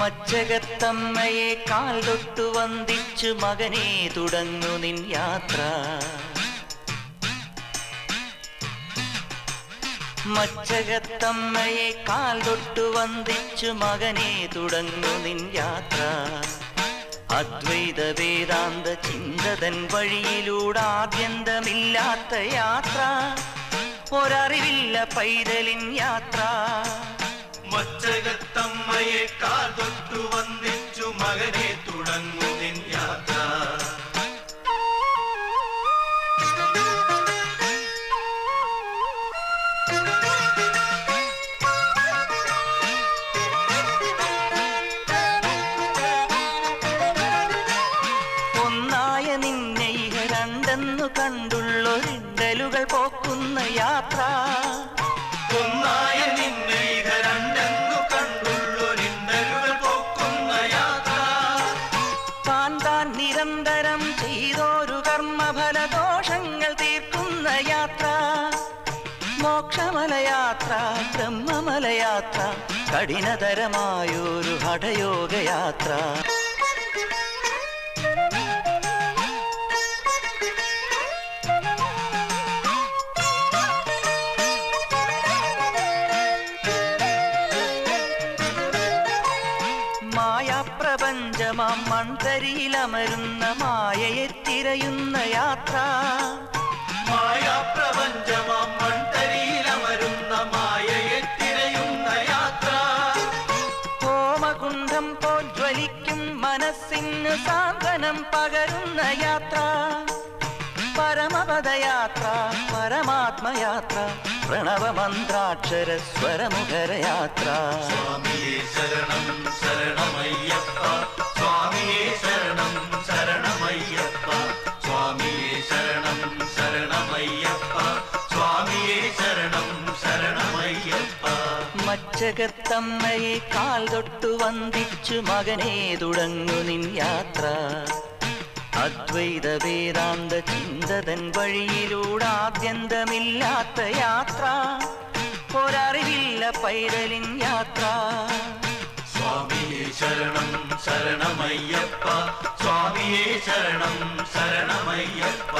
മച്ചകത്തമ്മയെ കാൽ തൊട്ടു വന്ദിച്ചു മകനെ തുടങ്ങു നിൻ യാത്ര. മച്ചകത്തമ്മയെ കാൽ തൊട്ടു വന്ദിച്ചു മകനെ തുടങ്ങു നിൻ യാത്ര. അദ്വൈത വേദാന്ത ചിന്തതൻ വഴിയിലൂടാദ്യന്തമില്ലാത്ത യാത്ര. ഒരറിവില്ല പൈതലിൻ യാത്ര. മച്ചകത്തമ്മയെ കാൽ തൊട്ടു വന്ദിച്ചു മകനെ തുടങ്ങു നിൻ യാത്ര. ഒന്നായ നിന്നെ ഇഹ രണ്ടെന്നു കണ്ടുള്ളൊരിണ്ടലുകൾ പോക്കുന്ന യാത്ര. ഒന്നായ നിന്നെ ഇഹ രണ്ടെന്നു കണ്ടുള്ളൊരിണ്ടലുകൾ പോക്കുന്ന യാത്ര. താൻ താൻ നിരന്തരം ചെയ്തോരു കർമ്മഫലദോഷങ്ങൾ തീർക്കുന്ന യാത്ര. മോക്ഷമലയാത്ര, ബ്രഹ്മമലയാത്ര, കഠിനതരമായൊരു ഹഠയോഗയാത്ര. മായാപ്രപഞ്ചമാം മൺതരിയിലമരുന്ന മായയെ തിരയുന്ന യാത്ര. മായാപ്രപഞ്ചമാം മൺതരിയിലമരുന്ന മായയെ തിരയുന്ന യാത്ര. ഹോമകുണ്ഠം പോജ്വലിക്കും മനസ്സിന് സാന്ത്വനം പകരുന്ന യാത്ര. പരമപദയാത്ര, പരമാത്മയാത്ര, പ്രണവമന്ത്രാക്ഷര സ്വരമുഖരയാത്ര. സ്വാമിയേ ശരണം ശരണമയ്യപ്പ. സ്വാമിയേ ശരണം ശരണമയ്യപ്പ. സ്വാമിയേ ശരണം ശരണമയ്യപ്പ. സ്വാമിയേ ശരണം ശരണമയ്യപ്പ. മച്ചകത്തമ്മയെ കാൽ തൊട്ടു വന്ദിച്ചു മകനെ തുടങ്ങു നിൻ യാത്ര. അദ്വൈത വേദാന്ത ചിന്തതൻ വഴിയിലൂടാദ്യന്തമില്ലാത്ത യാത്ര. ഒരറിവില്ല പൈതലിൻ യാത്ര. സ്വാമിയേ ശരണം ശരണമയ്യപ്പ. സ്വാമിയേ ശരണം ശരണമയ്യപ്പ.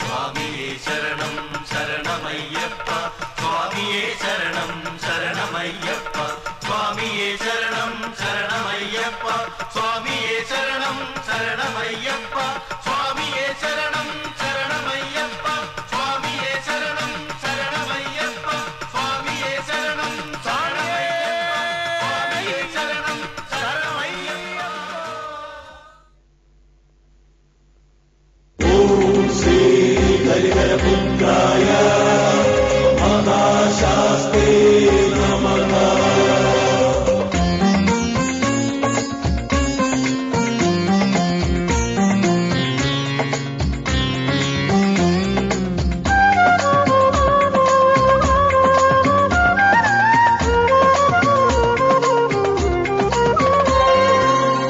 സ്വാമിയേ ശരണം ശരണമയ്യപ്പ. സ്വാമിയേ ശരണം ശരണമയ്യപ്പ. സ്വാമിയേ ശരണം ശരണമയ്യപ്പ. സ്വാമിയേ ശരണം ശരണമയ്യപ്പ. സ്വാമിയേ ശരണം ശരണമയ്യപ്പ. സ്വാമിയേ ശരണം ശരണമയ്യപ്പ. സ്വാമിയേ ശരണം ശരണമയ്യപ്പ. ഓം ശ്രീ ഹരിഹരപുത്രായ മഹാശാസ്ത്രേ നമഃ.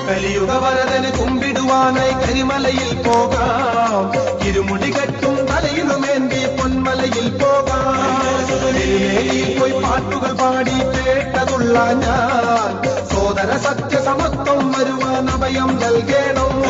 കലിയുഗവരതന് കുമ്പിടുവാനായി കരിമലയിൽ പോകാം. ഇരുമുടി കെട്ടും തലയിലുമേന്തി പൊന്മലയിൽ പോകാം. തിരുമേനിയിൽ പോയി പാട്ടുകൾ പാടി കേട്ടതുള്ള ഞാൻ സോദര സത്യസമത്വം വരുവാൻ അഭയം നൽകണം.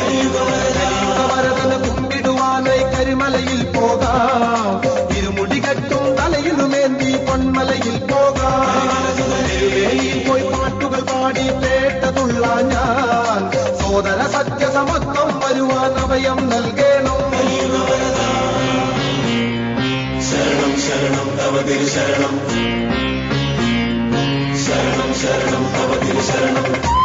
കലിയുഗവരതന് കുമ്പിടുവാനായി കരിമലയിൽ പോകാം. ഇരുമുടി കെട്ടും തലയിലുമേന്തി പൊന്മലയിൽ പോകാം. തിരുമേനിയിൽ പോയി പാട്ടുകൾ പാടി കേട്ടതുള്ള ഞാൻ സോദര സത്യസമത്വം വരുവാൻ അഭയം നൽകണം. ശരണം ശരണം തവ തിരു ശരണം. ശരണം ശരണം തവ തിരു ശരണം.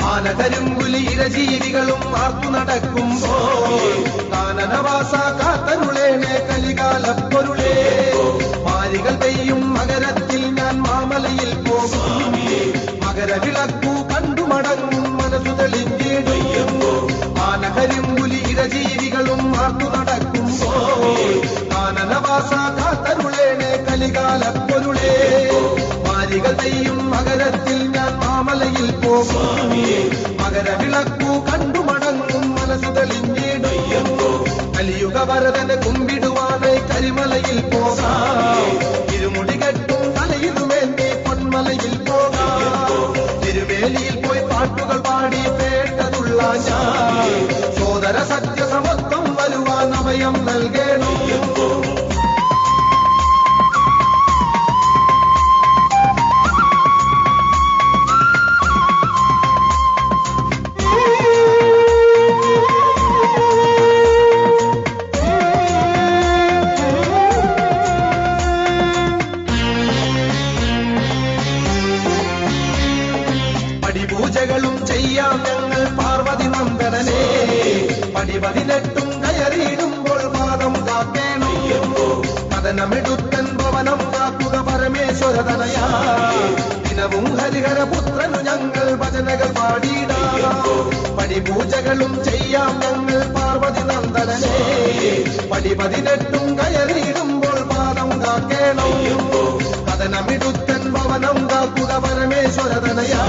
ആനകരിമ്പുലി ഇരജീവികളും ആർത്തു നടക്കുമ്പോൾ കാനനവാസ കാത്തരുളേണേ കലികാലപ്പൊരുളേ. മാരികൾ പെയ്യും മകരത്തിൽ ഞാൻ മാമലയിൽ പോകും. മകരവിളക്കു കണ്ടു മടങ്ങും മനസ്സു തെളിഞ്ഞിടും. ആനകരിമ്പുലി ഇരജീവികളും ആർത്തു നടക്കുമ്പോൾ കാനനവാസ കാത്തരുളേണേ കലികാലപ്പൊരുളേ. മാരികൾ പെയ്യും മകരത്തിൽ ഞാൻ പോകും. മകരവിളക്കു കണ്ടു മടങ്ങും മനസ്സു തെളിഞ്ഞിടും. കലിയുഗ വരദനെ കുമ്പിടുവാനായി കരിമലയിൽ പോകാം. ഇരുമുടി കെട്ടും തലയിലുമേന്തി പൊന്മലയിൽ പോകാം. തിരുവേലിയിൽ പോയി പാട്ടുകൾ പാടി പേട്ടതുള്ള ഞാൻ സോദര സത്യസമത്വം വരുവാൻ അഭയം നൽകണം. പടിപൂജകളും ചെയ്യാം ഞങ്ങൾ പാർവതി നന്ദനനെ. പടി18 കയറിയിടുമ്പോൾ പാദം കാക്കേണം. കഥനമെടുത്തൻ ഭവനം കാക്കുക പരമേശ്വരതനയാ. ദിനവും ഹരിഹരപുത്രനു ഞങ്ങൾ ഭജനകൾ പാടിയിടാം. പടിപൂജകളും ചെയ്യാം ഞങ്ങൾ പാർവതി നന്ദനനെ. പടി18 കയറിയിടുമ്പോൾ പാദം കാക്കേണം. കഥനമിടുത്തൻ ഭവനം കാക്കുക പരമേശ്വരതനയാ.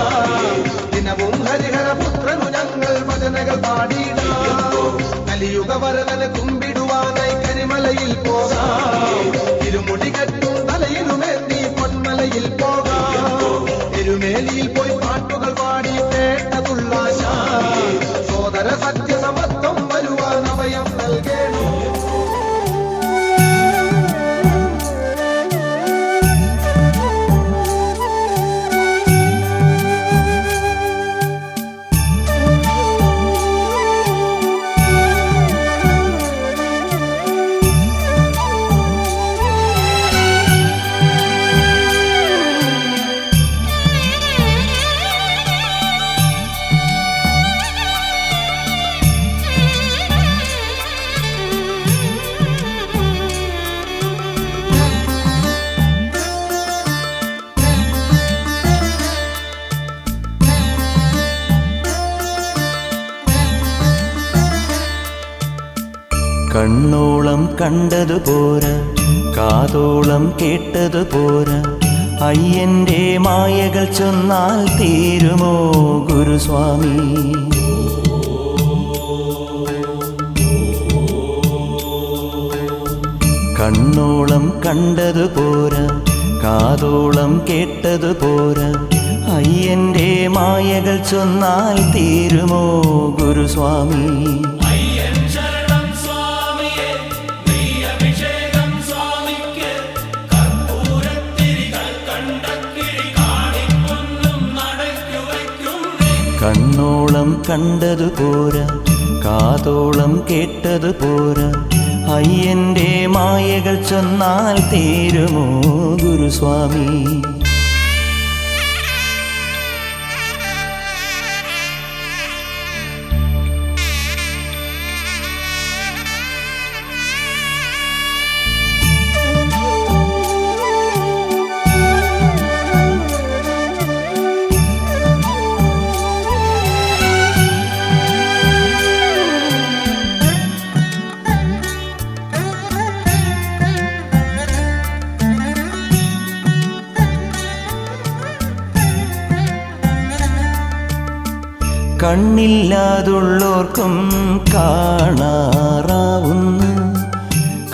ദിനവും ഹരിഹരപുത്രനു ഞങ്ങൾ ഭജനകൾ പാടിയിടാം. കലിയുഗ വരദനെ കുമ്പിടുവാനായി കരിമലയിൽ പോകാം. ഇരുമുടി കെട്ടും തലയിലുമേന്തി പൊന്മലയിൽ പോകാം. തിരുമേലിയിൽ പോയി പാട്ടുകൾ പാടി പേട്ടതുള്ള ഞാൻ സോദര സത്യസമത്വം വരുവാൻ അഭയം നൽകണം. കണ്ണോളം കണ്ടതു പോരാ, കാതോളം കേട്ടതു പോരാ, അയ്യന്റെ മായകൾ ചൊന്നാൽ തീരുമോ ഗുരുസ്വാമി? കണ്ണോളം കണ്ടതു പോരാ, കാതോളം കേട്ടതു പോരാ, അയ്യന്റെ മായകൾ ചൊന്നാൽ തീരുമോ ഗുരുസ്വാമി? കണ്ണോളം കണ്ടതു പോരാ, കാതോളം കേട്ടതു പോരാ, അയ്യന്റെ മായകൾ ചൊന്നാൽ തീരുമോ ഗുരുസ്വാമി? കണ്ണില്ലാതുള്ളോർക്കും കാണാറാവുന്നു,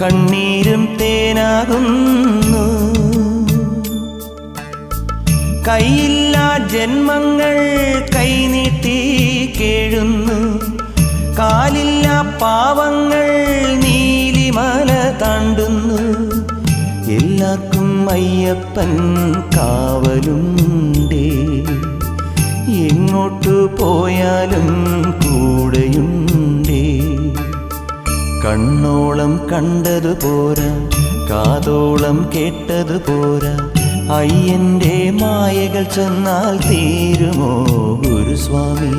കണ്ണീരും തേനാകുന്നു. കൈയില്ലാ ജന്മങ്ങൾ കൈനീട്ടി കേഴുന്നു, കാലില്ലാ പാവങ്ങൾ നീലിമല താണ്ടുന്നു. എല്ലാവർക്കും അയ്യപ്പൻ കാവലുണ്ടേ, എങ്ങോട്ടു പോയാലും കൂടെയുണ്ടേ. കണ്ണോളം കണ്ടതു പോരാ, കാതോളം കേട്ടതു പോരാ, അയ്യന്റെ മായകൾ ചൊന്നാൽ തീരുമോ ഗുരുസ്വാമി?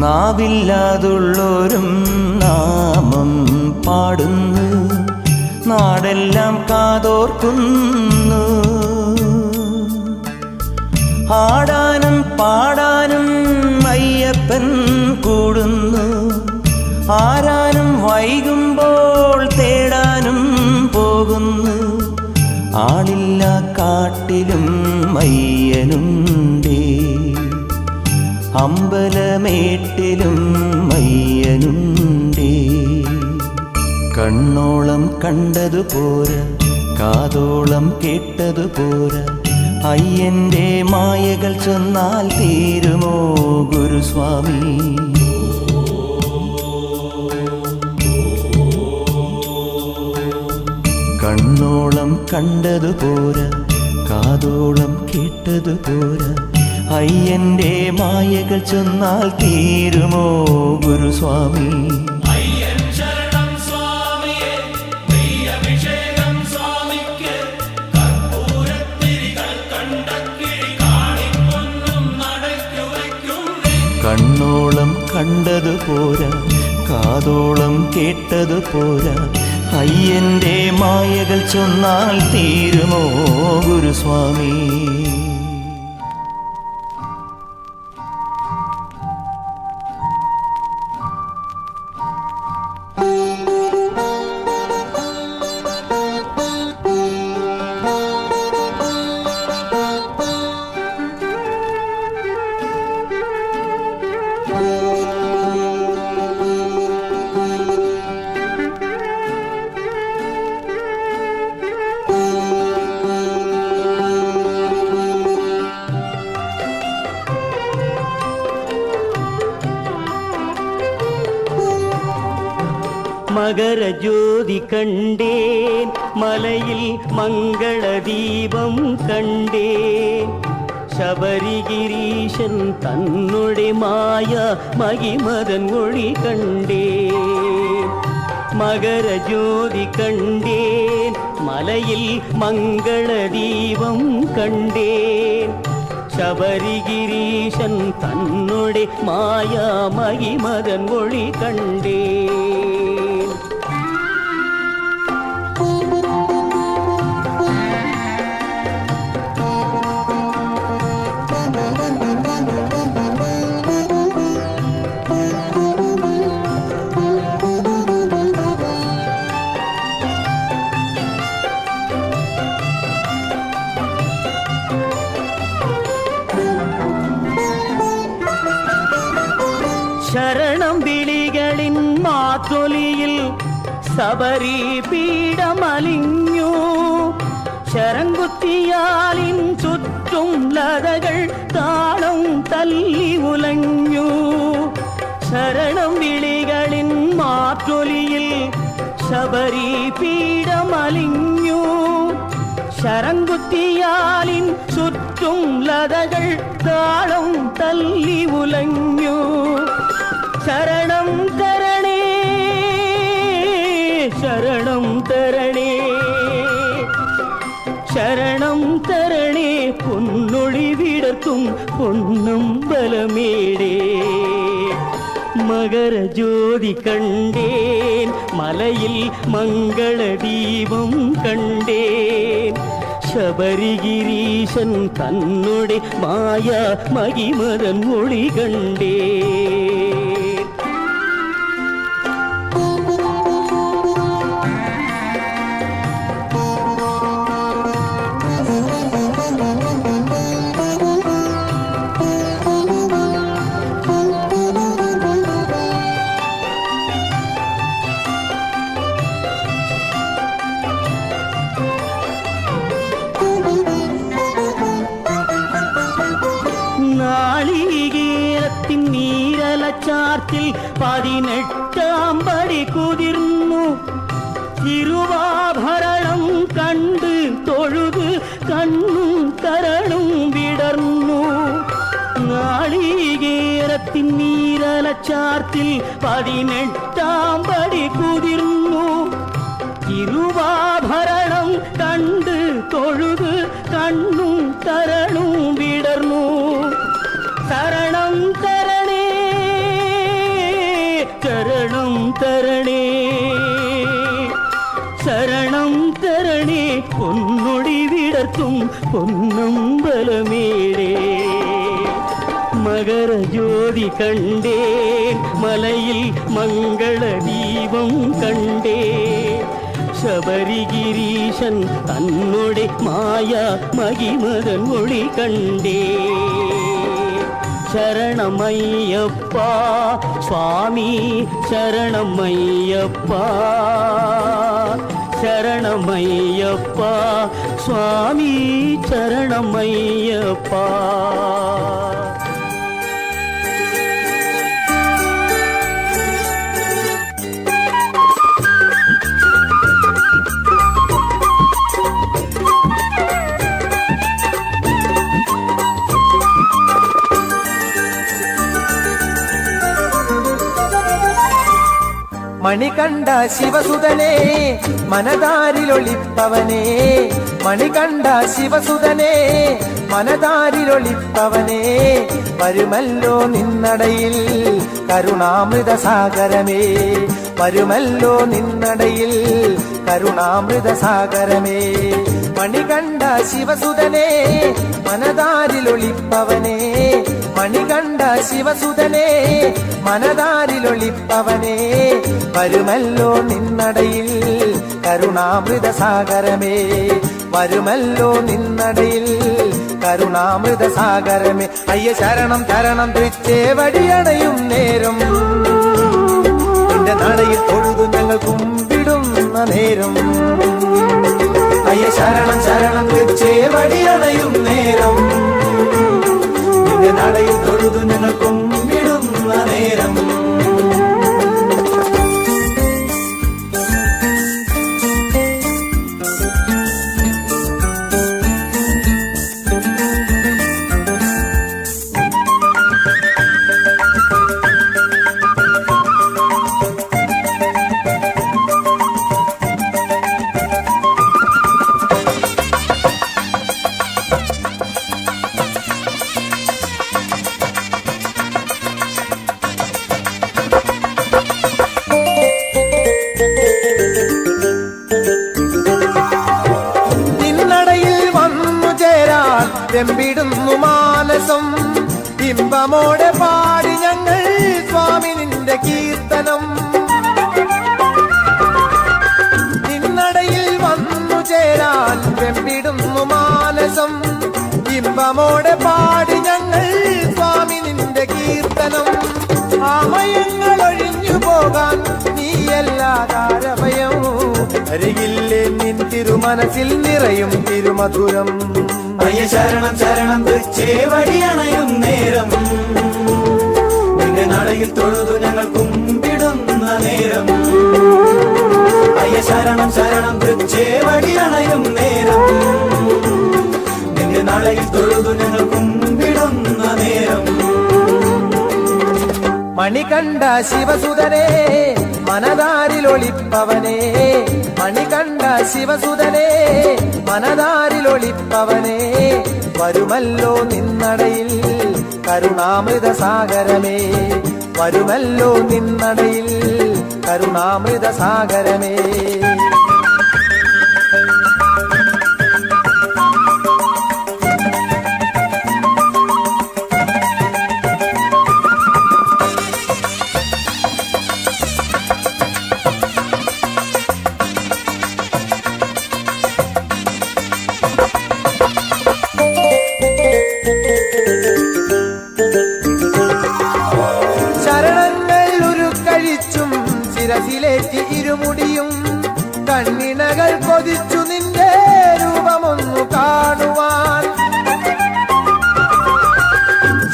നാവില്ലാതുള്ളോരും നാമം പാടുന്നു, നാടെല്ലാം കാതോർക്കുന്നു. ആടാനും പാടാനും അയ്യപ്പൻ കൂടുന്നു, ആരാനും വൈകുമ്പോൾ തേടാനും പോകുന്നു. ആളില്ല കാട്ടിലും അയ്യനുണ്ടേ, അമ്പലമേട്ടിലും അയ്യനുണ്ടേ. കണ്ണോളം കണ്ടതുപോരാ, കാതോളം കേട്ടതുപോരാ, അയ്യന്റെ മായകൾ ചൊന്നാൽ തീരുമോ ഗുരുസ്വാമി? കണ്ണോളം കണ്ടതുപോരാ, കാതോളം കേട്ടതുപോരാ, അയ്യന്റെ മായകൾ ചൊന്നാൽ തീരുമോ ഗുരുസ്വാമി? കണ്ണോളം കണ്ടതുപോരാ, കാതോളം കേട്ടതുപോരാ, അയ്യന്റെ മായകൾ ചൊന്നാൽ തീരുമോ ഗുരുസ്വാമി? മകരജ്യോതി കണ്ടേൻ, മലയിൽ മംഗളദീപം കണ്ടേൻ, ശബരിഗിരീശൻ തന്നുടെ മായ മഹിമതൻ മൊഴി കണ്ടേൻ. മകരജ്യോതി കണ്ടേൻ, മലയിൽ മംഗളദീപം കണ്ടേൻ, ശബരിഗിരീശൻ തന്നുടെ മായ മഹിമതൻ മൊഴി കണ്ടേൻ. ശരണം വിളികളിൻ മാറ്റൊലിയിൽ ശബരി പീഠമലിഞ്ഞു, ശരംകുത്തിയാലിൻ ചുറ്റും ലതകൾ താളം തല്ലി ഉലഞ്ഞു. ശരണം വിളികളിൻ മാറ്റൊലിയിൽ ശബരി പീഠമലിഞ്ഞു, ശരംകുത്തിയാലിൻ ചുറ്റും ലതകൾ താളം തല്ലി ഉലഞ്ഞു. ശരണം തരണേ, ശരണം തരണേ, ശരണം തരണേ, പൊന്നൊളി വിടർത്തും പൊന്നമ്പലമേടേ. മകരജ്യോതി കണ്ടേൻ, മലയിൽ മംഗളദീപം കണ്ടേൻ, ശബരിഗിരീശൻ തന്നുടെ മായ മഹിമതൻ മൊഴി കണ്ടേൻ. നാളികേരത്തിൻ നീരലച്ചാർത്തിൽ 18 പടി കുതിർന്നു, തിരുവാഭരണം കണ്ട് തൊഴുത് കണ്ണും കരളും വിടർന്നു. നാളികേരത്തിൻ നീരലച്ചാർത്തിൽ 18 പടി കുതിർന്നു, തിരുവാഭരണം കണ്ട് തൊഴുത് കണ്ണും കരളും വിടർന്നു. ശരണം തരണേ, പൊന്നൊടി വിടർത്തും പൊന്നമ്പലമേടേ മകരജ്യോതി കണ്ടേ മലയിൽ മംഗളദീപം കണ്ടേ ശബരിഗിരീശൻ തന്നോടെ മായ മഹിമതൻ ഒളി കണ്ടേ ശരണമയ്യപ്പ സ്വാമി ശരണമയ്യപ്പ ശരണമയ്യപ്പ സ്വാമി ശരണമയ്യപ്പ മണികണ്ഠ ശിവസുതനേ മനതാരിലൊളിപ്പവനേ മണികണ്ഠ ശിവസുതനേ മനതാരിലൊളിപ്പവനേ വരുമല്ലോ നിന്നടയിൽ കരുണാമൃത സാഗരമേ വരുമല്ലോ നിന്നടയിൽ കരുണാമൃത സാഗരമേ മണികണ്ഠ ശിവസുതനേ മനതാരിലൊളിപ്പവനേ മണികണ്ഠ ശിവസുതനേ മനതാരിലൊളിപ്പവനേ വരുമല്ലോ നിന്നടയിൽ കരുണാമൃത സാഗരമേ വരുമല്ലോ നിന്നടയിൽ കരുണാമൃത സാഗരമേ അയ്യ ശരണം ശരണം തൃച്ചേവടിയണയും നേരം നിന്റെ നടയിൽ തൊഴുതു ഞങ്ങൾ കുമ്പിടുന്ന നേരം അയ്യ ശരണം ശരണം തൃച്ചേവടിയണയും നേരം നിന്റെ നടയിൽ തൊഴുതു ഞങ്ങൾ കുമ്പിടുന്ന നേരം വെമ്പിടുന്നു മാനസം ഇമ്പമോടെ പാടി ഞങ്ങൾ സ്വാമി നിന്റെ കീർത്തനം നിന്നടയിൽ വന്നു ചേരാൻ വെമ്പിടുന്നു മാനസം ഇമ്പമോടെ പാടി ഞങ്ങൾ സ്വാമി നിന്റെ കീർത്തനം ആമയങ്ങൾ ഒഴിഞ്ഞു പോകാൻ നീയല്ലാതാരഭയം അരികില്ലേ നിൻ തിരുമനസിൽ നിറയും തിരുമധുരം അയ്യ ശരണം ശരണം തൃച്ചേവടിയണയും നേരം നിന്റെ നടയിൽ തൊഴുതു ഞങ്ങൾ കുമ്പിടുന്ന നേരം അയ്യ ശരണം ശരണം തൃച്ചേവടിയണയും നേരം നിന്റെ നടയിൽ തൊഴുതു ഞങ്ങൾ കുമ്പിടുന്ന നേരം മണികണ്ഠ ശിവസുതനേ മനതാരിലൊളിപ്പവനേ മണികണ്ഠ ശിവസുതനേ മനതാരിലൊളിപ്പവനേ വരുമല്ലോ നിന്നടയിൽ കരുണാമൃത സാഗരമേ വരുമല്ലോ നിന്നടയിൽ കരുണാമൃത സാഗരമേ ശിരസിലേറ്റി ഇരുമുടിയും കണ്ണിണകൾ കൊതിച്ചു നിന്റെ രൂപമൊന്നു കാണുവാൻ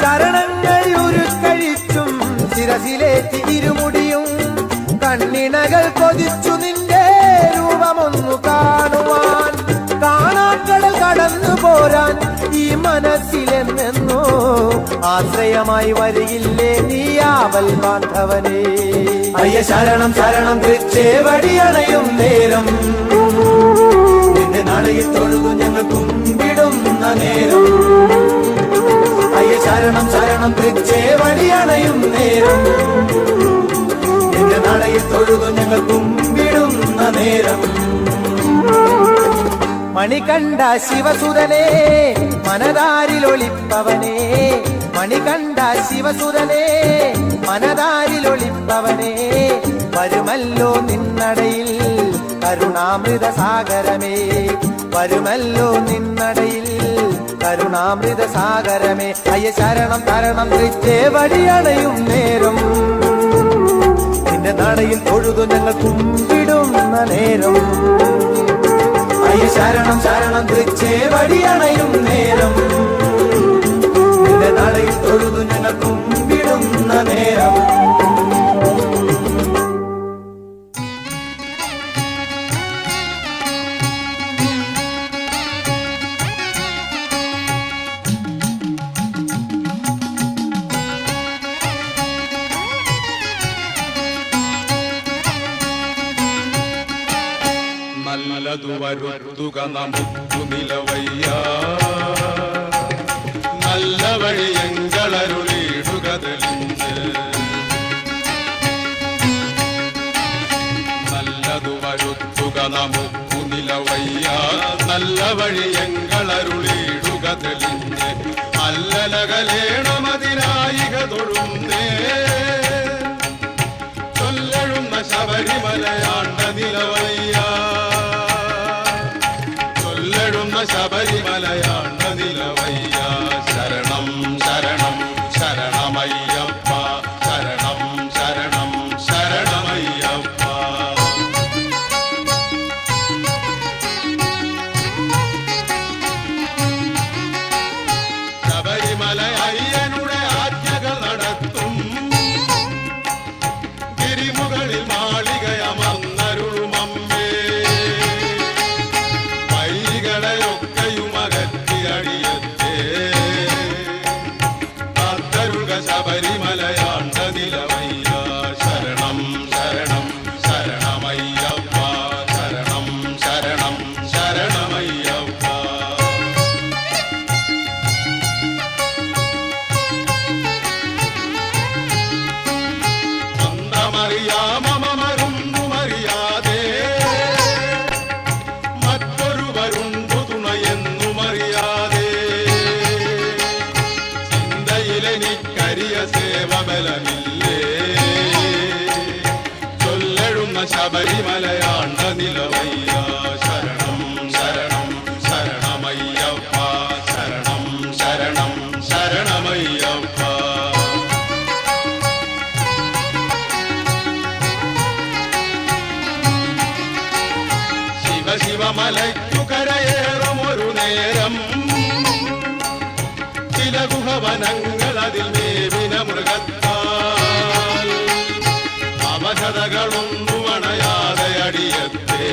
ചരണങ്ങൾ ഉരുക്കഴിച്ചും ശിരസിലേറ്റി ഇരുമുടിയും കണ്ണിണകൾ കൊതിച്ചു നിന്റെ രൂപമൊന്നു കാണുവാൻ കാണാക്കടൽ കടന്നു പോരാൻ ഈ മനസ്സിലെന്നോ ആശ്രയമായി വരികില്ലേ നീയാവൽ ബാന്ധവനേ അയ്യ ശരണം ശരണം തൃച്ചേവടിയണയും നേരം നിന്റെ നടയിൽ തൊഴുതു ഞങ്ങൾ കുമ്പിടുന്ന നേരം അയ്യ ശരണം ശരണം തൃച്ചേവടിയണയും നേരം നിന്റെ നടയിൽ തൊഴുതു ഞങ്ങൾ കുമ്പിടുന്ന നേരം മണികണ്ഠ ശിവസുതനേ മനതാരിലൊളിപ്പവനേ, മണികണ്ഠ ശിവസുതനേ മനതാരിലൊളിപ്പവനേ, വരുമല്ലോ നിന്നടയിൽ കരുണാമൃത സാഗരമേ, വരുമല്ലോ നിന്നടയിൽ കരുണാമൃത സാഗരമേ. അയ്യ ശരണം തരണം തൃച്ചേവടിയണയും നേരം, നിന്റെ നടയിൽ തൊഴുതു ഞങ്ങൾ കുമ്പിടുന്ന നേരം. അയ്യ ശരണം ശരണം തൃച്ചേവടിയണയും നേരം, നിന്റെ നടയിൽ തൊഴുതു ഞങ്ങൾ കുമ്പിടുന്ന നേരം. നല്ലതു വരുത്തുക നമുക്ക് നിലവയ്യ, നല്ല വഴിയെങ്കളരുളിടുക തെളിഞ്ഞ്. നല്ലതു വരുത്തുക നമുക്ക് നിലവയ്യ, നല്ല വഴിയെങ്കളരുളിടുക തെളിഞ്ഞ്. അല്ലലകലേണമതിനായിക തൊഴുന്നേ, ചൊല്ലഴുന്ന ശബരിമലയാണ്ട നിലവയ്യ, ശബരിമലയാണ്ട നിലവയ്യ. ശരണം ശരണം ശരണമയ്യപ്പ, ശരണം ശരണം ശരണമയ്യപ്പ. ശബരിമല അയ്യനുടെ ആജ്ഞകൾ നടത്തും, ഗിരിമുകളിൽ മാളികയമർന്നരുളുമമ്മേ. ശബരിമലയാണ്ട നിലവയ്യ. ശരണം ശരണം ശരണമയ്യപ്പ, ശരണം ശരണം ശരണമയ്യപ്പ. അന്തമറിയാമമരുന്നുമറിയാതെ മറ്റൊരുവരുണ്ടു തുണയെന്നുമറിയാതെ, ചിന്തയിലെനിക്കരിയ സേവബലമില്ലേ, ചൊല്ലഴുന്ന ശബരിമലയാണ്ട നിലവയ്യ. ശരണം ശരണം ശരണമയ്യപ്പ, ശരണം ശരണം ശരണമയ്യപ്പ. ശിവ ശിവമലയ്ക്കു കരയേറുമൊരു നേരം, ചില ഗുഹവനങ്ങൾ അതിൽ മേവിന മൃഗത്താൽ, അവശതകളൊന്നും അണയാതെ അടിയത്തെ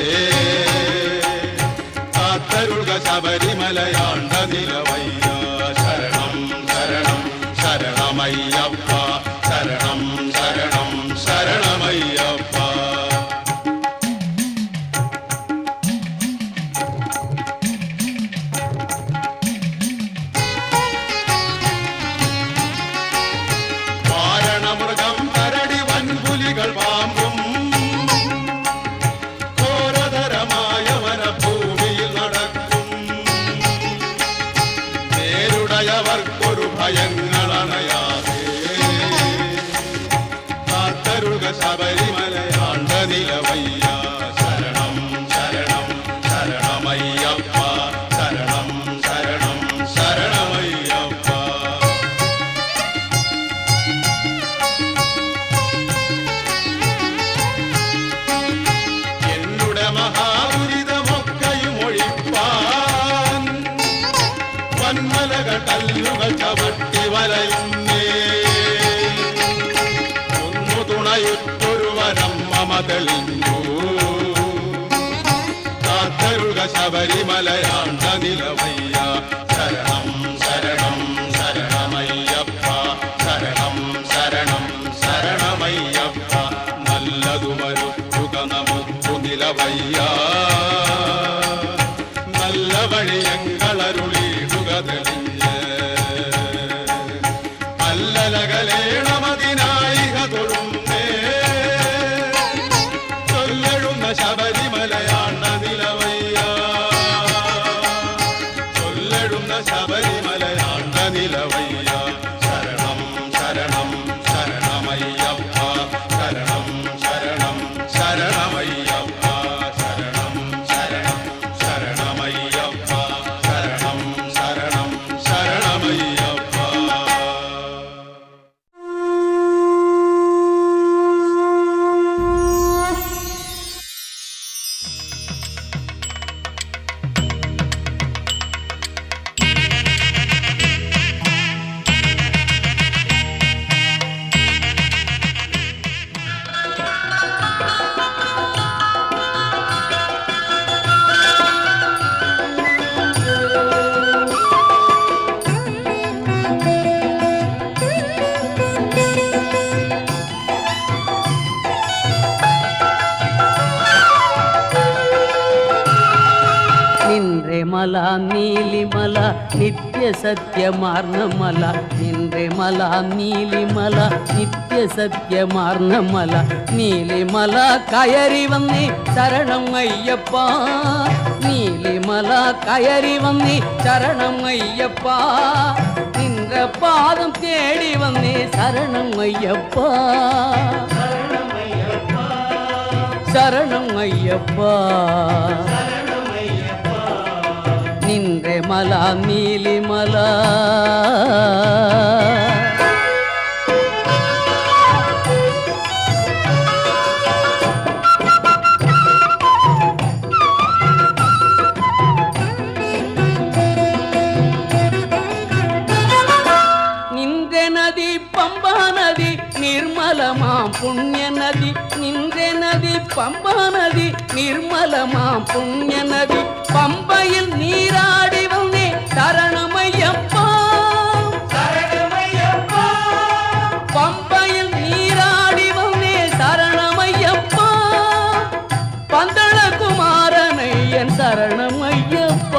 കാത്തരുൾക ശബരിമലയാണ്ട നിലവയ്യ. ശരണം ശരണം ശരണമയ്യപ്പ, ശരണം ശരണം ശരണമയ്യപ്പ. മൃഗം കരടി വൻപുലികൾ പാമ്പും ഘോരതരമായ വനഭൂമിയിൽ നടക്കും. നേരുടയവർക്കൊരു ഭയങ്ങളണയാതെ കാത്തരുക ശബരിമലയാണ്ട നിലവയ്യ. ശരണം ശരണം ശരണമയ്യപ്പ, ശരണം ശരണം ശരണമയ്യപ്പ. മഹാദുരിതമൊക്കെയും ഒഴിപ്പാൻ വന്മലകൾ കല്ലുകൾ ചവിട്ടി വലയുന്നേ, ഒന്നു തുണയുറ്റൊരു വരം മമ തെളിഞ്ഞു. കാത്തരുക ശബരിമലയാണ്ട നിലവയ്യ. ശരണം ശരണം ശരണമയ്യപ്പ, ശരണം ശരണം ശരണമയ്യപ്പ. നല്ലതു വരുത്തുക നമുക്ക് നിലവയ്യ, നല്ല വഴിയെങ്കളരുളിടുക തെളിഞ്ഞ്. അല്ലലകലേണമതിനായിക തൊഴുന്നേ, ചൊല്ലഴുന്ന ശബരിമലയാണ്ട നിലവയ്യ. മല നീലിമല നിത്യസത്യമാർന്ന മല നിന്റെ മല നീലിമല നിത്യസത്യമാർന്ന മല നീലിമല കയറി വന്നേ ശരണം അയ്യപ്പ നീലിമല കയറി വന്നേ ശരണം അയ്യപ്പ നിന്റെ പാദം തേടി വന്നേ ശരണം അയ്യപ്പ ശരണം അയ്യപ്പ നിന്റെ മല നീലിമല നിന്റെ നദി പമ്പാ നദി നിർമ്മലമാം പുണ്യ നദി നിന്റെ നദി പമ്പാ നദി നിർമ്മലമാം പുണ്യ നദി പമ്പയിൽ നീരാടി വന്നേ ശരണമയ്യപ്പ പമ്പയിൽ നീരാടി വന്നേ ശരണമയ്യപ്പ പന്തളകുമാരനയ്യൻ ശരണമയ്യപ്പ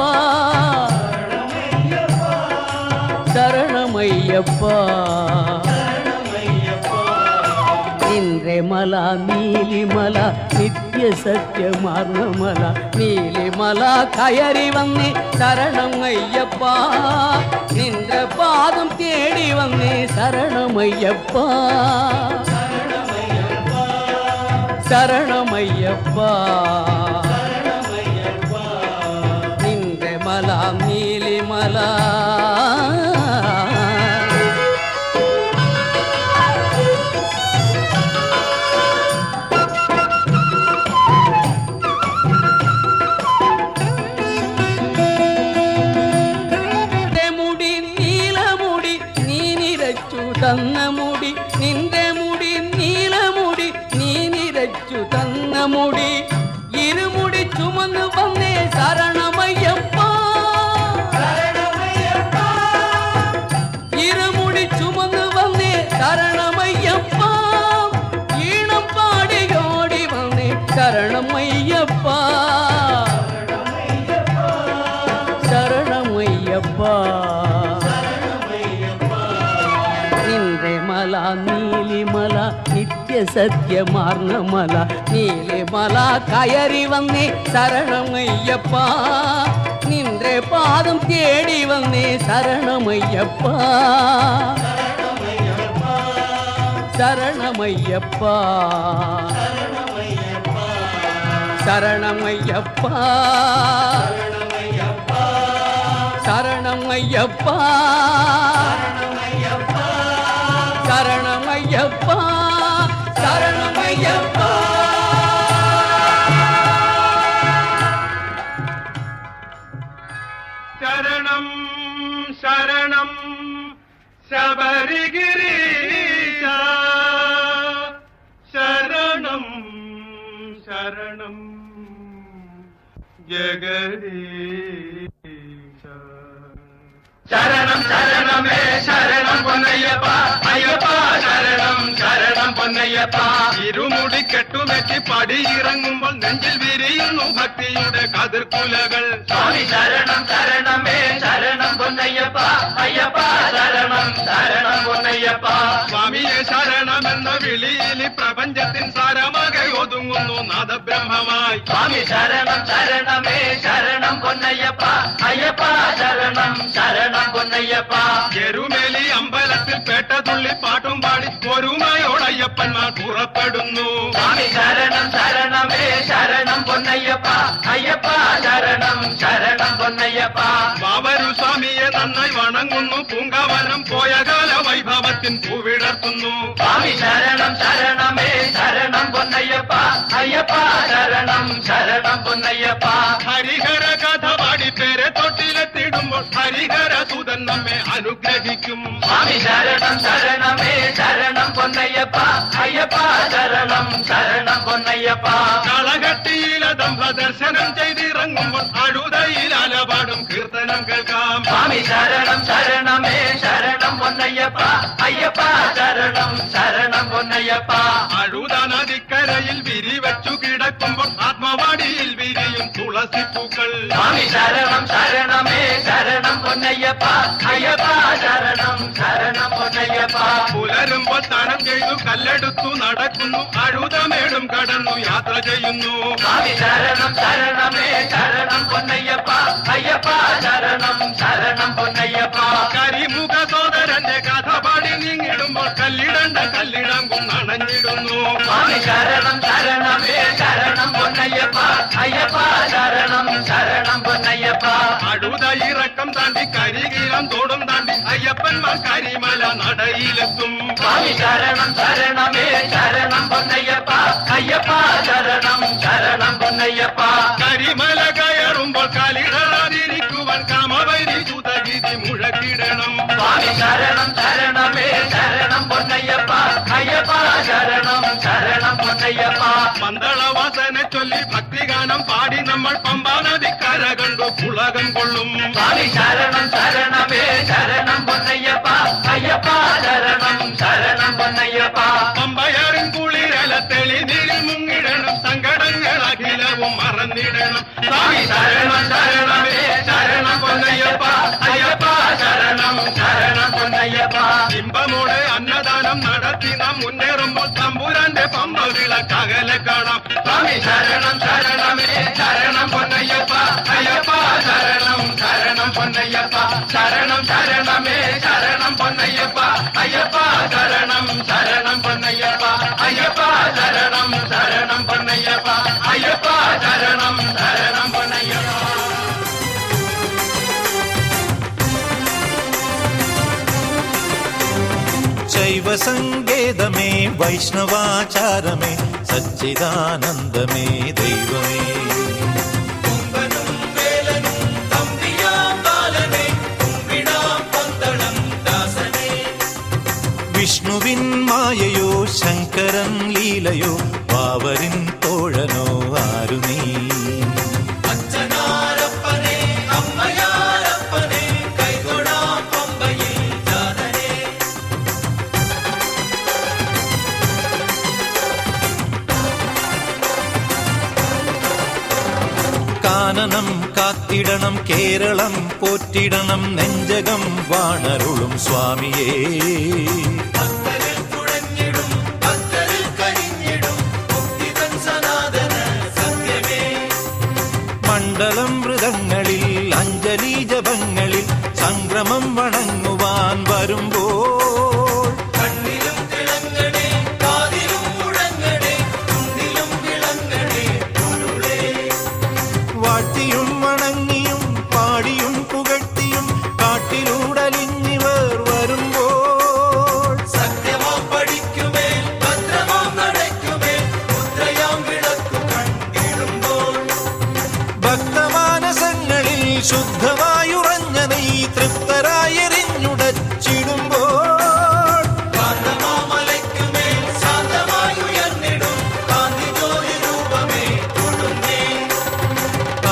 ശരണമയ്യപ്പ നിന്റെ മല നീലിമല നിത്യസത്യമാർന്ന മല നീലിമല കയറി വന്നേ ശരണം അയ്യപ്പ നിന്റെ പാദം തേടി വന്നേ ശരണമയ്യപ്പ ശരണമയ്യപ്പ നിന്റെ മല നീലിമല തന്ന മുടി നിന്റെ മുടി നീലമുടി നീ നിരച്ചു തന്ന മുടി ഇരുമുടി ചുമന്നു വന്നേ ശരണമയ്യപ്പ ഇരുമുടി ചുമന്നു വന്നേ ശരണമയ്യപ്പ ഈണം പാടി ഓടി വന്നേ ശരണമയ്യപ്പ ശരണമയ്യപ്പ നിന്റെ മല നീലിമല നിത്യസത്യമാർന്ന മല നീലിമല കയറി വന്നേ ശരണമയ്യപ്പ നിന്റെ പാദം തേടി വന്നേ ശരണമയ്യപ്പ ശരണമയ്യപ്പ ശരണമയ്യപ്പ ശരണമയ്യപ്പ ശരണമയ്യപ്പ ശരണമയ്യപ്പ ശരണം ശരണം ശബരിഗിരീശ ശരണം ശരണം ജഗദീശ ശരണം ശരണമേ ശരണം പൊന്നയ്യപ്പ അയ്യപ്പ ശരണം ശരണം പൊന്നയ്യപ്പ ഇരുമുടി കെട്ടുമെറ്റി പടിയിറങ്ങുമ്പോൾ നെഞ്ചിൽ വിരിയുന്നു ഭക്തിയുടെ കതിർക്കുലകൾ സ്വാമി ശരണം ശരണമേ ശരണം പൊന്നയ്യപ്പ അയ്യപ്പ ശരണം ശരണം പൊന്നയ്യപ്പ സ്വാമിയെ ശരണമെന്ന വിളിയിൽ പ്രപഞ്ചത്തിൻ സാരമാകെ ഒതുങ്ങുന്നു നാദബ്രഹ്മമായി സ്വാമി ശരണം ശരണമേ ശരണം പൊന്നയ്യപ്പ അയ്യപ്പ ശരണം ശരണം പൊന്നയ്യപ്പ എരുമേലി അമ്പലത്തിൽ പേട്ടതുള്ളി പാട്ടും പാടി ഒരുമയോടയ്യപ്പന്മാർ പുറപ്പെടുന്നു സ്വാമി ശരണം ശരണമേ ശരണം പൊന്നയ്യപ്പ അയ്യപ്പ ശരണം ശരണം പൊന്നയ്യപ്പ ബാബരു സ്വാമിയെ നന്നായി വണങ്ങുന്നു പൂങ്കാവനം പോയ കാല വൈഭവത്തിൻ പൂവിടർത്തുന്നു സ്വാമി ശരണം ശരണമേ ശരണം പൊന്നയ്യപ്പ അയ്യപ്പ ശരണം ശരണം പൊന്നയ്യപ്പ ഹരിഹര കഥ പാടി പേരെ തൊട്ടിലെത്തിടുമ്പോൾ ഹരിഹര സുതൻ നമ്മെ അനുഗ്രഹിക്കും സ്വാമി ശരണം ശരണമേ ശരണം പൊന്നയ്യപ്പ അയ്യപ്പ ശരണം ശരണം പൊന്നയ്യപ്പ കളകട്ടിയില ദമ്പ ദർശനം ചെയ്തിറങ്ങുമ്പോൾ അഴുതയിൽ അലപാടും കീർത്തനം കേൾക്കാം സ്വാമി ശരണം ശരണമേ ശരണം പൊന്നയ്യപ്പ അയ്യപ്പ ശരണം ശരണം പൊന്നയ്യപ്പ അഴുത നദിക്കരയിൽ വിരിവച്ചു കിടക്കുമ്പോൾ ആത്മവാടിയിൽ വിരിയും തുളസിപ്പൂക്കൾ. സ്വാമി ശരണം ശരണമേ ശരണം പൊന്നയ്യപ്പ അയ്യപ്പ ശരണം ശരണം പൊന്നയ്യപ്പ. പുലരുമ്പോൾ സ്നാനം ചെയ്തു കല്ലെടുത്തു നടക്കുന്നു, അഴുതമേടും കടന്നു യാത്ര ചെയ്യുന്നു. സ്വാമി ശരണം ശരണമേ ശരണം പൊന്നയ്യപ്പ അയ്യപ്പ ശരണം ശരണം പൊന്നയ്യപ്പ. കരിമുഖ സോദരന്റെ കഥ പാടി നീങ്ങിടുമ്പോൾ കല്ലിടണ്ട കല്ലിടം കുന്നണഞ്ഞിടുന്നു. സ്വാമി ശരണം ശരണമേ ശരണം പൊന്നയ്യപ്പ അയ്യപ്പ ശരണം ശരണം പൊന്നയ്യപ്പ. അടുത ഇറക്കം താണ്ടി കരികീരം തോടും താണ്ടി അയ്യപ്പന്മാർ കരിമല നടയിലെത്തും. സ്വാമി ശരണം ശരണമേ ശരണം പൊന്നയ്യപ്പ അയ്യപ്പ ശരണം ശരണം പൊന്നയ്യപ്പ. കരിമല കയറുമ്പോൾ കാലിടാതിരിക്കുവാൻ കാമവൈരി സുതഗിരി മുഴക്കിടണം. സ്വാമി ശരണം ശരണമേ ശരണം പൊന്നയ്യപ്പ അയ്യപ്പ ശരണം ശരണം പൊന്നയ്യപ്പ. മന്ദളവാസനെ ചൊല്ലി ഭക്തിഗാനം പാടി നമ്മൾ പമ്പാ നദിക്കര കണ്ടു പുളകം കൊള്ളും. സ്വാമി ശരണം ശരണമേ ശരണം പൊന്നയ്യപ്പ അയ്യപ്പ ശരണം ശരണം പൊന്നയ്യപ്പ. പമ്പയാറിൻ കുളിരല തെളിനീരിൽ മുങ്ങിടണം, സങ്കടങ്ങൾ അഖിലവും മറന്നിടണം. സ്വാമി ശരണം ശരണമേ ശരണം പൊന്നയ്യപ്പ അയ്യപ്പ ശരണം ശരണം പൊന്നയ്യപ്പ. ഇമ്പമോടെ അന്നദാനം നടത്തി നാം മുന്നേറുമ്പോൾ തമ്പുരാന്റെ പമ്പ വിളക്കകലെ കാണാം. സ്വാമി ശരണം ശരണമേ ശരണം പൊന്നയ്യപ്പ അയ്യപ്പ ശരണം ശരണം പൊന്നയ്യപ്പ. ശരണം ശരണമേ ശരണം പൊന്നയ്യപ്പ അയ്യപ്പ ശരണം ശരണം പൊന്നയ്യപ്പ അയ്യപ്പ ശരണം ശരണം പൊന്നയ്യപ്പ അയ്യപ്പ ശരണം ശരണം പൊന്നയ്യപ്പ. ശൈവ സങ്കേതമേ വൈഷ്ണവാചാരമേ സച്ചിദാനന്ദമേ ദൈവമേ. വിഷ്ണുവിൻ മായയോ ശങ്കരൻ ലീലയോ പാവരിൻ തോഴനോ ആരു നീ. കാനനം കാത്തിടണം കേരളം പോറ്റിടണം നെഞ്ചകം വാണരുളും സ്വാമിയേ. മണ്ഡലം മൃതങ്ങളിൽ അഞ്ജലി ജപങ്ങളിൽ സംക്രമം വണങ്ങുവാൻ വരുമ്പോൾ വാഴ്ത്തിയും വണങ്ങിയും പാടിയും പുകഴ്ത്തിയും കാട്ടിലൂടലിഞ്ഞിവർ വരുമ്പോൾ സത്യമാം പഠിക്കുമേ ഭദ്രമാം നടക്കുമേ മുദ്രയാം വിളക്കു കണ്ടിടുമ്പോൾ ഭക്തമാനസങ്ങളിൽ ശുദ്ധമായുറഞ്ഞ നെയ് തൃപ്തരായെറിഞ്ഞുടച്ചിടുമ്പോൾ കാന്തമാമലയ്ക്കുമേ ശാന്തമായുയർന്നിടും കാന്തി ജ്യോതി രൂപമേ തൊഴുന്നേ.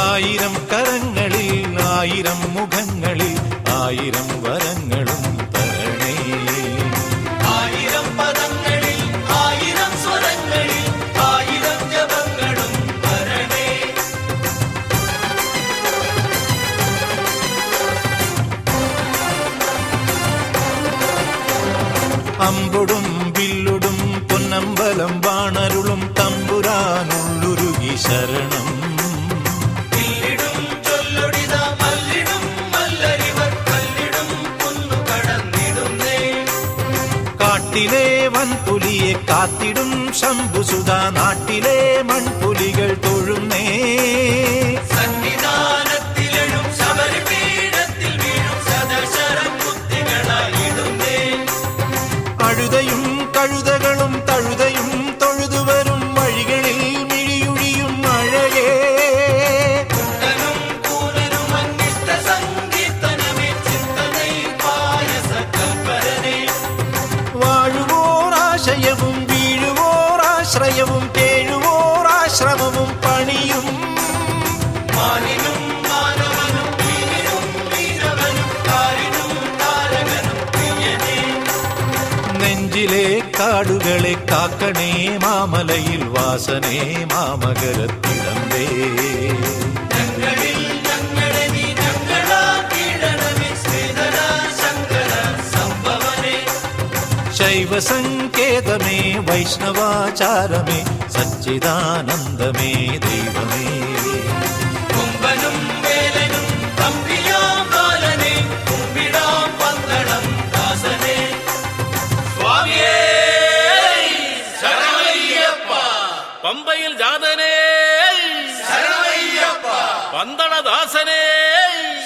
ആയിരം കരങ്ങളിൽ ആയിരം മുഖങ്ങളിൽ ആയിരം വരങ്ങളും തരണേ. ആയിരം പദങ്ങളിൽ ആയിരം സ്വരങ്ങളിൽ ആയിരം ജപങ്ങളും വരണേ. അമ്പുടും വില്ലുടും പൊന്നമ്പലം വാണരുളും തമ്പുരാനുള്ളുരുകി ശരണം. ഇല്ലിടും ചൊല്ലൊടിത മല്ലിടും മല്ലരിവർ കല്ലിടും കുന്നു കടന്നിടുന്നേ. കാട്ടിലെ വൻപുലിയെ കാത്തിടും ശംഭുസുത നാട്ടിലെ മൺപുലികൾ തൊഴുന്നേ. സന്നിധാനത്തിലെഴും ശബരിപീഠത്തിൽ വീഴും സദശരം കുത്തികളായിടുന്നേ. അഴുതയും കഴുതകളും തഴുതയും തൊഴുതുവരും വഴികളിൽ മിഴിയുഴിയും അഴകേ. കുട്ടനും കൂനനും അന്വിഷ്ട സങ്കീർത്തനമേ ചിന്തനൈ പായസ കൽപ്പരനേ. വാഴുവോറാശയവും വീഴുവോറാശ്രയവും കേഴുവോറാശ്രമവും പണിയും മാനിനും മാനവനും വീരനും വീരവനും കാരിനും താരകനും പ്രിയനേ. നെഞ്ചിലെ കാടുകളെ കാക്കണേ മാമലയിൽ വാസനേ മാമകരത്തിടമ്പേ. ശിവസങ്കേതമേ വൈഷ്ണവാചാരമേ സച്ചിദാനന്ദമേ ദൈവമേ കുമ്പനും വേലനും തമ്പിയാം ബാലനെ കുമ്പിടാം പന്തളം ദാസനെ സ്വാമിയേ ശരണമയ്യപ്പ പമ്പയിൽ ജാതനേ ശരണമയ്യപ്പ പന്തളദാസനേ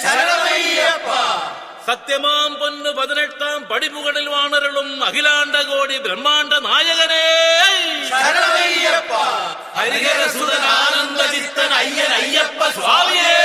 ശരണമയ്യപ്പ സത്യമാം പൊന്നു 18-ാം പടിമുകളിൽ വാണരുളും അഖിലാണ്ടകോടി ബ്രഹ്മാണ്ട നായകനേ ശരണമയ്യപ്പ ഹരിഹരസുതനാനന്ദചിത്തൻ അയ്യൻ അയ്യപ്പ സ്വാമിയേ